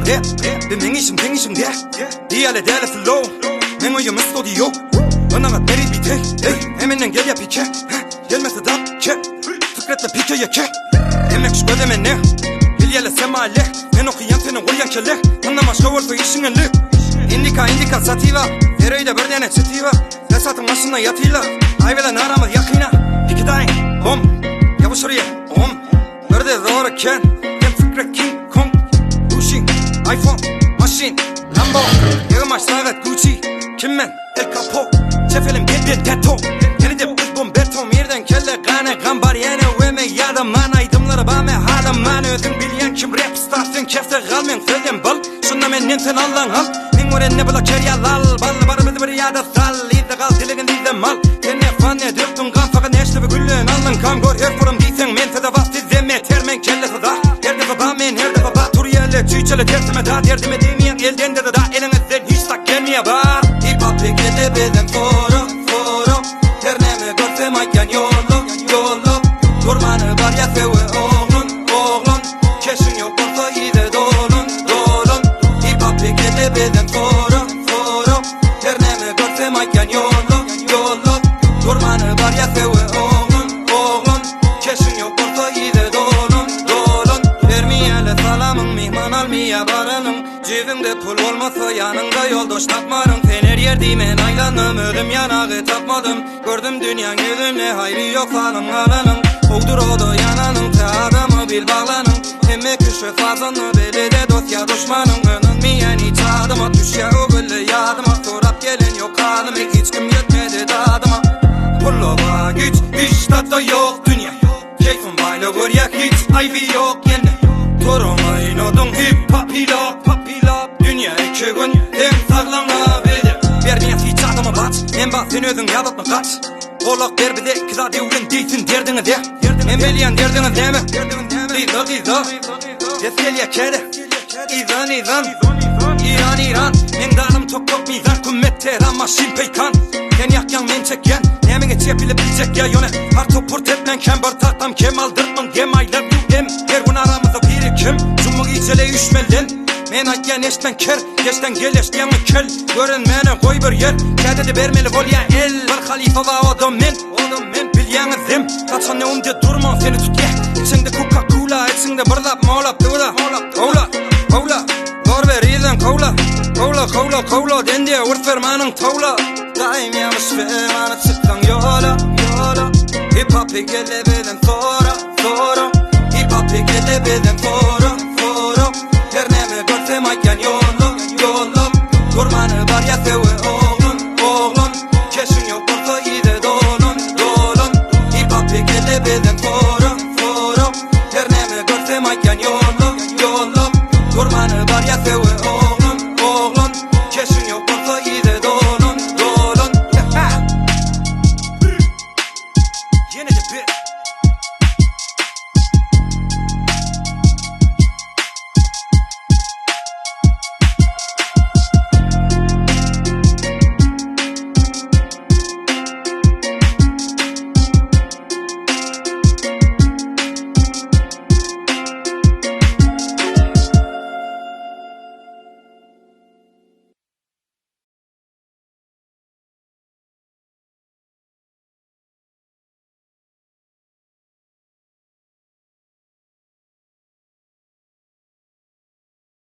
내 맹이심 댕이심대 이 안에 달래 슬로우 맹어염은 스토디오 언어가 내리 밑에 애매는 게리야 비켜 열면서 답캐 특별했다 비켜야 캐 애맥 되면 내 빌리알레 세마알레 내놓고 양태는 올량켈레 한나마 셔월도 이싱을레 인디카 사티바 데레이다 버데네 치티바 대사탕 마시나 야틸라 아이벨라 나라마 야키나 비키다잉 옴 야부소리에 옴 버데 로라켄 댐스크랙 킹콩 루싱 아이폰 마신 람보 여가마 사가 구치 김맨 엘카포 제펠린 빈빈 대토 얘네들 뿜뿜 베토 미르단 켈레 가네 간바리에네 왜메 야다 많아 이듬나라 밤에 하다 많아 ödün bilyen kim rap startın kefte galmen söylen bal şunna men nenten allan al mingoren ne bula kerya lal ballı barı bıdı bir yada sal İzde kal diligin dizde mal tenne fanne döktün kan fakat neşte ve güllün allan kam gör her forum diysen men tede vakti zemme termen kelle sada her defa ba men her defa ba tur yerle tüyçele tersime da derdime demeyen elden de da elinizden hiç tak gelmeye ba hip hop pekede beden forum terneme görsem ayken yolum durmanı var ya sewe oğlun keşin yok olsa iyi de dolun hip hop pekede beden forum terneme görsem ayken yolum durmanı var ya sewe oğlun keşin yok olsa iyi de dolun vermeyele salamın mihman almaya baranın cebimde pul olmasa yanında yoldaş tapmarım sen her yerdeymen aylanım ölüm yanağı tapmadım gördüm dünyanın yüzüne hayrı yok fanım alanım oldur odu yananın te adamı bil bağlanın emme küşü fazanı belede dosya düşmanın önünmeyen hiç adıma düş ya o gülle yadıma sorap gelin yok hanım hiç kim yetmedi dadıma pullova güç hiç tatta yok dünya keyfim bayla gör yak hiç ayvi yok yende duruma inodun hip hop dünya iki gün hem sağlanabilir vermeyen hiç adıma bat en bak sen özün yadatma kaç Olak der bize kıza devrin değilsin derdini de en belyen derdini deme İzan Yeseliye kere İzan İran en dağım çok mizan Kümmette rama şilpeykan en yakyan men çeken nemine çepili bilecek ya yöne Artı purt etmen kember tahtam kemaldırman gemaylar hem her gün aramızda birikim Cumhur icele üşmelden men ayken eşten ker geçten geleş diyemi kel görünmene koy bir yer kedede vermeli vol ya el bir halife va odum men bilyanızım kaçan ne umde durma seni tut ye içinde Coca-Cola içinde bırlap mağlap dıvıla Cola gor ver izan Cola dende urt vermanın tavla daim yamış vermanı çıktan yola hip hop gele beden sonra hip hop gele beden sonra her neme görsem ayken yolum durmanı var ya sev